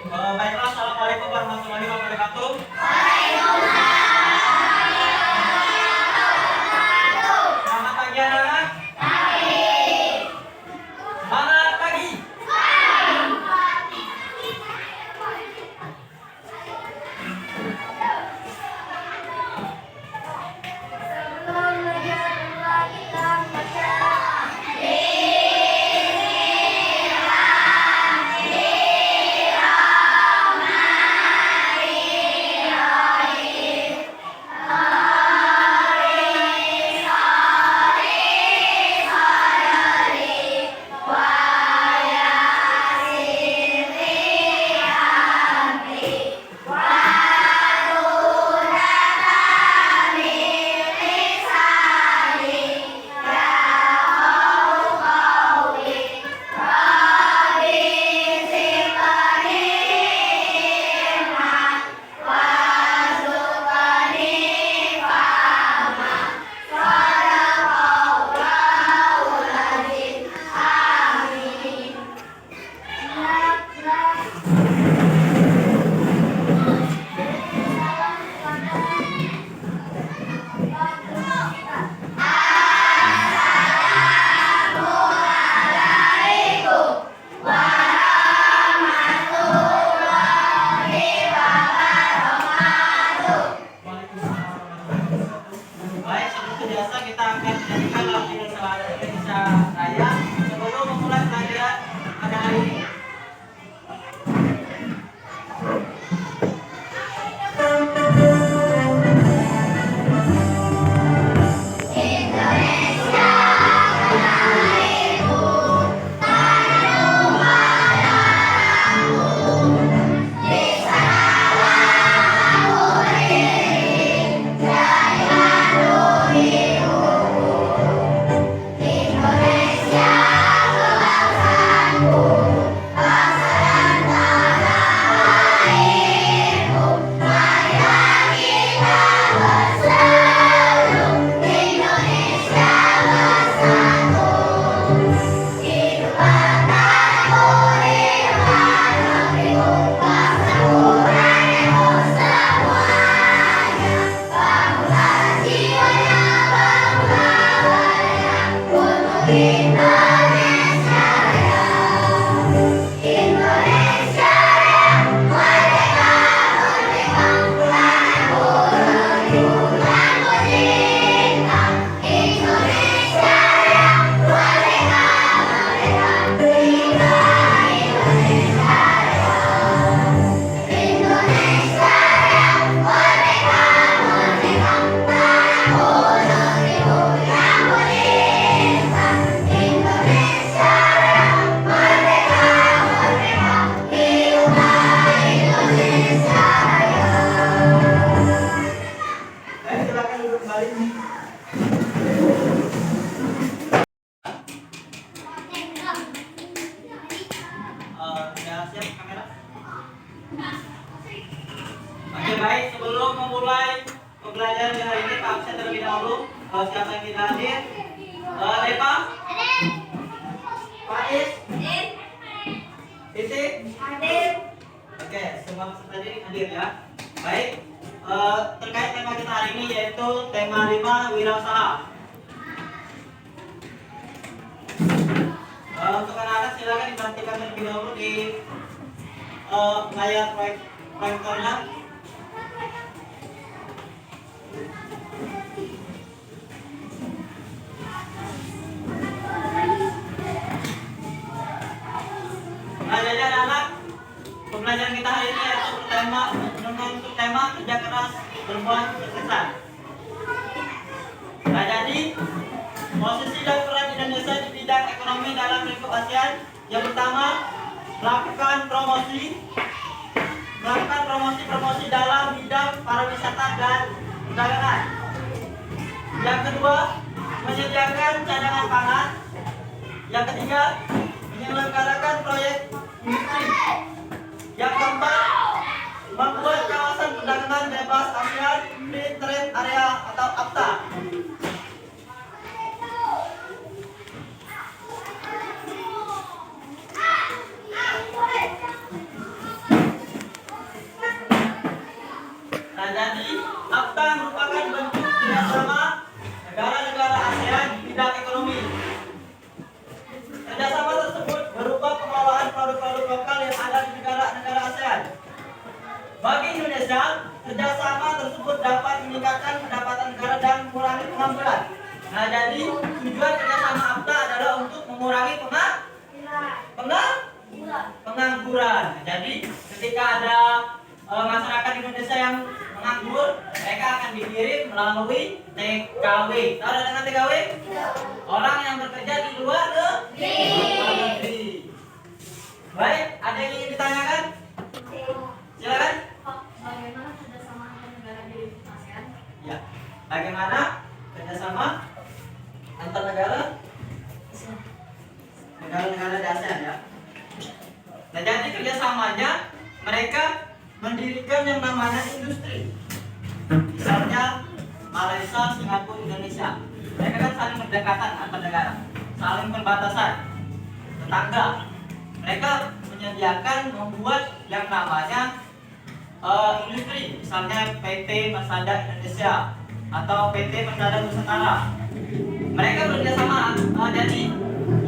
Baiklah, assalamualaikum warahmatullahi wabarakatuh. Selamat pagi anak-anak. Semangat pagi. Sebelum belajar mulai kita membaca. Baik, seperti biasa kita akan menyanyikan lagu Indonesia Raya sebelum memulai pelajaran pada hari ini. Baik, silakan duduk kembali. Sudah siap kamera? Oke, baik, sebelum memulai pembelajaran hari ini, Pak absen terlebih dahulu. Siapa yang tidak hadir? Depa? Faiz? Titik? Oke, semua peserta didik hadir ya. Baik, terkait tema kita hari ini yaitu tema 5 wirausaha. Untuk anak-anak silakan diperhatikan terlebih dahulu di layar proyektornya. Nah, jadi anak-anak, pembelajaran kita hari ini yaitu untuk tema kerja keras berbuah kesuksesan. Nah, jadi posisi dan peran Indonesia di bidang ekonomi dalam lingkup ASEAN. Yang pertama, melakukan promosi dalam bidang pariwisata dan perdagangan. Yang kedua, menyediakan cadangan pangan. Yang ketiga, menyelenggarakan proyek industri. Yang keempat, membuat kawasan perdagangan bebas ASEAN Free Trade Area atau AFTA. Indonesia, kerjasama tersebut dapat meningkatkan pendapatan negara dan mengurangi pengangguran. Nah, jadi tujuan kerjasama APTA adalah untuk mengurangi pengangguran. Jadi ketika ada masyarakat Indonesia yang menganggur, mereka akan dikirim melalui TKW. Tahu dengan TKW? Orang yang bekerja di luar negeri. Baik, ada yang ingin ditanyakan? Silakan. Bagaimana kerjasama antar negara di ASEAN? Ya, bagaimana kerjasama antar negara di ASEAN ya? Nah, jadi kerjasamanya mereka mendirikan yang namanya industri. Misalnya Malaysia, Singapura, Indonesia. Mereka kan saling berdekatan antar negara, saling perbatasan, tetangga. Mereka menyediakan membuat yang namanya industri, misalnya PT Persada Indonesia atau PT Persada Nusantara. Mereka bekerjasama, jadi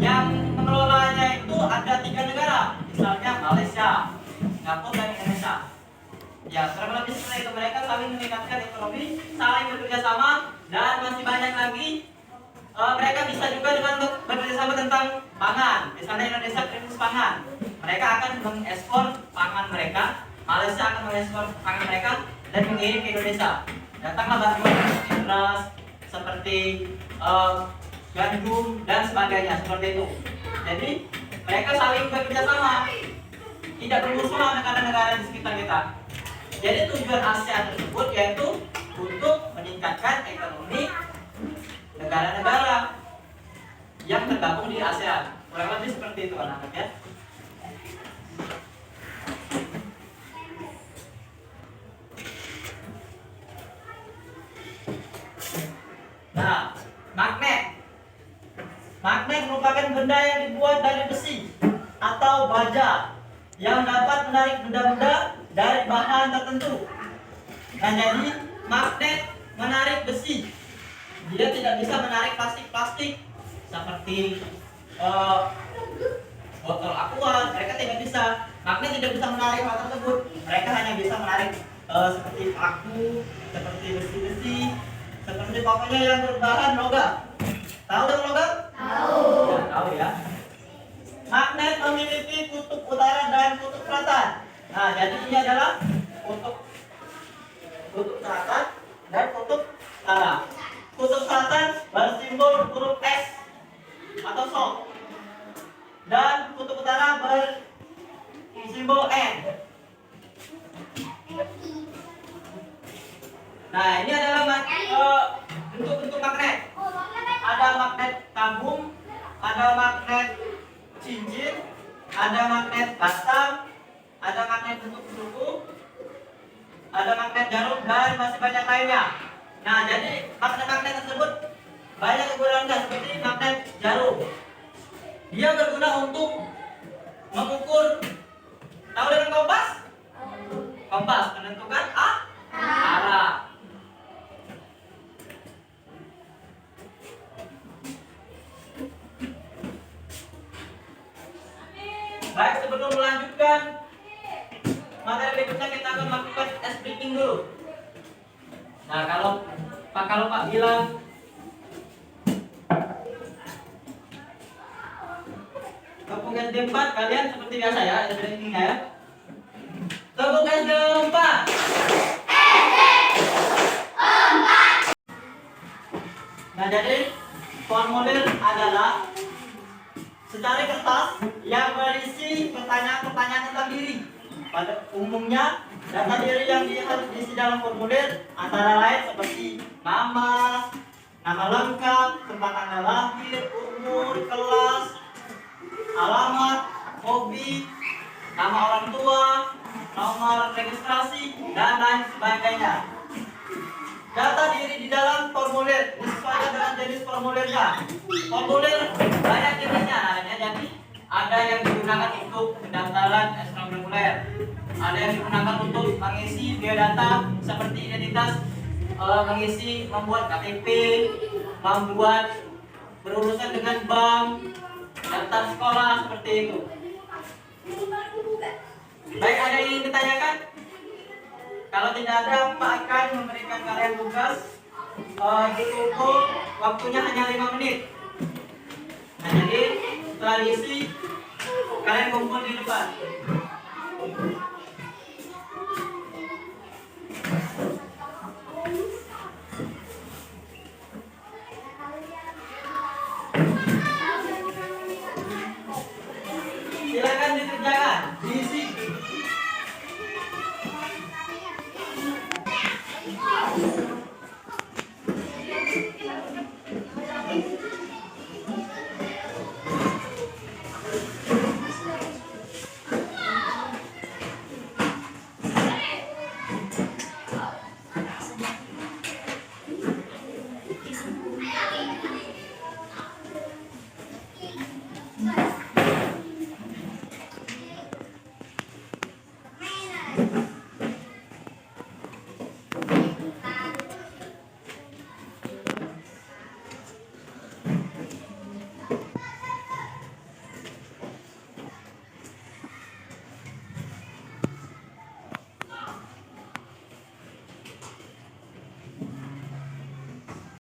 yang mengelolanya itu ada 3 negara, misalnya Malaysia, Singapura, dan Indonesia. Ya, kurang lebih seperti itu. Mereka saling meningkatkan ekonomi, saling bekerja sama, dan masih banyak lagi. Mereka bisa juga dengan bekerja sama tentang pangan. Misalnya Indonesia krisis pangan, mereka akan mengekspor pangan mereka. Malaysia akan mengekspor pangan mereka dan mengirim ke Indonesia. Datanglah bantuan seperti beras, seperti gandum dan sebagainya seperti itu. Jadi mereka saling bekerja sama, tidak bermusuhan negara-negara di sekitar kita. Jadi tujuan ASEAN tersebut yaitu untuk meningkatkan ekonomi negara-negara yang tergabung di ASEAN. Kurang lebih seperti itu anak-anak ya. Nah, magnet. Magnet merupakan benda yang dibuat dari besi atau baja yang dapat menarik benda-benda dari bahan tertentu. Nah, jadi magnet menarik besi. Dia tidak bisa menarik plastik-plastik seperti botol aqua. Mereka tidak bisa. Magnet tidak bisa menarik hal tersebut. Mereka hanya bisa menarik seperti paku, seperti besi-besi, seperti pokoknya yang berbahan logam. Tahu dong logam? Tahu. Ya, tahu ya. Magnet memiliki kutub utara dan kutub selatan. Nah, jadi ini adalah kutub selatan dan kutub utara. Kutub selatan bersimbol huruf S atau SO, dan kutub utara bersimbol N. Nah, ini adalah bentuk-bentuk magnet. Ada magnet tabung, ada magnet cincin, ada magnet batam, ada magnet bentuk suku, ada magnet jarum, dan masih banyak lainnya. Nah, jadi magnet-magnet tersebut banyak kegunaannya, seperti magnet jarum. Dia berguna untuk mengukur, tahu dengan kompas? Kompas menentukan arah. Baik, sebelum melanjutkan materi berikutnya, kita akan melakukan tes breaking dulu. Nah, kalau Pak bilang tepung SD4, kalian seperti biasa ya, ada breakingnya ya. Tepung SD4. Nah, jadi formulir adalah secari kertas yang berisi pertanyaan-pertanyaan tentang diri. Pada umumnya, data diri yang harus diisi dalam formulir antara lain seperti nama lengkap, tempat tanggal lahir, umur, kelas, alamat, hobi, nama orang tua, nomor registrasi, dan lain sebagainya. Data diri di dalam formulir disesuaikan dengan jenis formulirnya. Formulir banyak jenisnya, jadi ada yang digunakan untuk pendaftaran ekstrakurikuler, ada yang digunakan untuk mengisi biodata seperti identitas, membuat KTP, membuat berurusan dengan bank, daftar sekolah, seperti itu. Baik, ada yang ingin ditanyakan? Kalau tidak ada, Pak akan memberikan kalian tugas ditunggu waktunya hanya 5 menit. Nah, jadi setelah diisi kalian kumpul di depan. Silakan dikerjakan, diisi.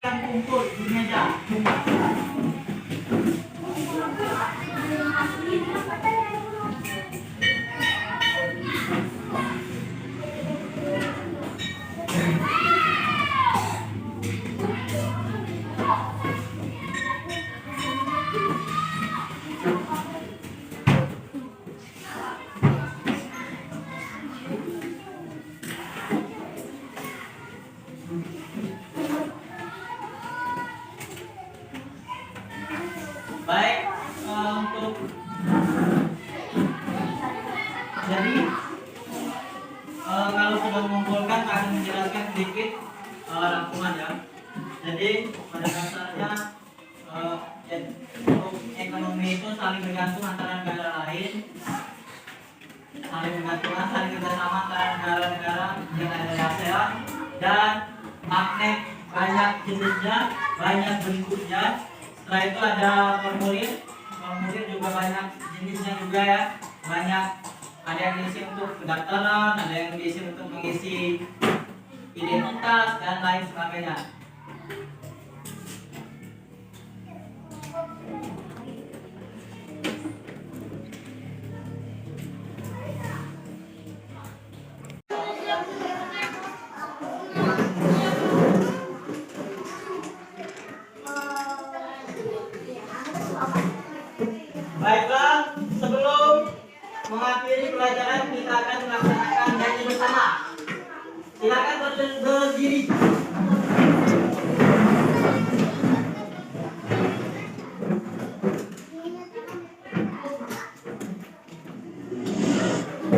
Kumpul di meja. Baik, untuk jadi kalau sudah mengumpulkan akan menjelaskan sedikit rangkuman ya. Jadi pada dasarnya untuk ekonomi itu saling bergantung antara negara lain, saling bergantungan, saling kerjasama antara negara-negara yang ada di ASEAN, dan magnet banyak jenisnya, banyak bentuknya. Setelah itu ada formulir juga banyak jenisnya juga ya, banyak, ada yang diisi untuk pendaftaran, ada yang diisi untuk mengisi identitas dan lain sebagainya. Baiklah, sebelum mengakhiri pelajaran kita akan melaksanakan nyanyi bersama. Silakan berdiri.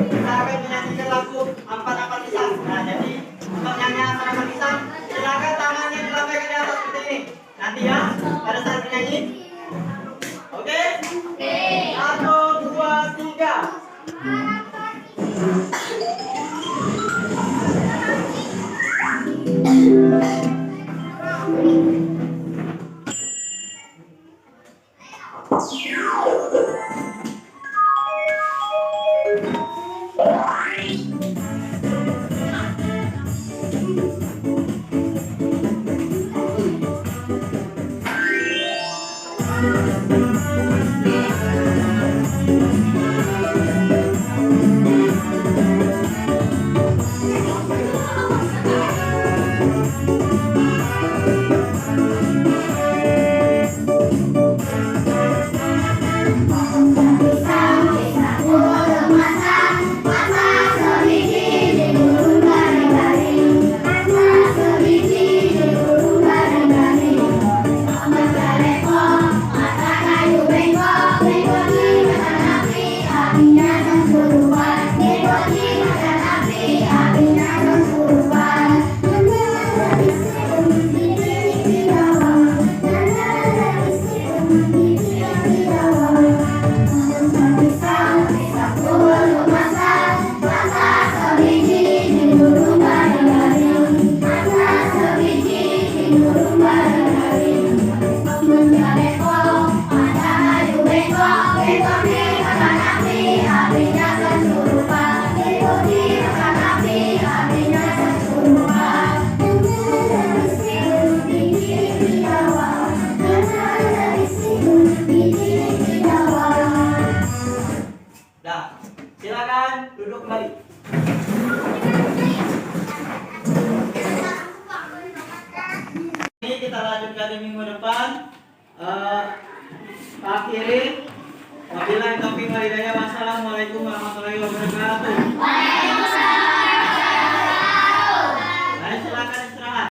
Kita akan menyanyikan lagu Ampat-Ampat Pisang. Nah, jadi untuk nyanyi Ampat-Ampat Pisang, silakan tangannya dilambaikan di atas seperti ini. Nanti ya, pada saat menyanyi. Oke? Oke. 1, 2, 3. Apinya kesurupan, ikuti makan api, apinya melanjutkan di minggu depan. Akhiri. Wabillahi taufiq wal hidayah. Wassalamualaikum warahmatullahi wabarakatuh.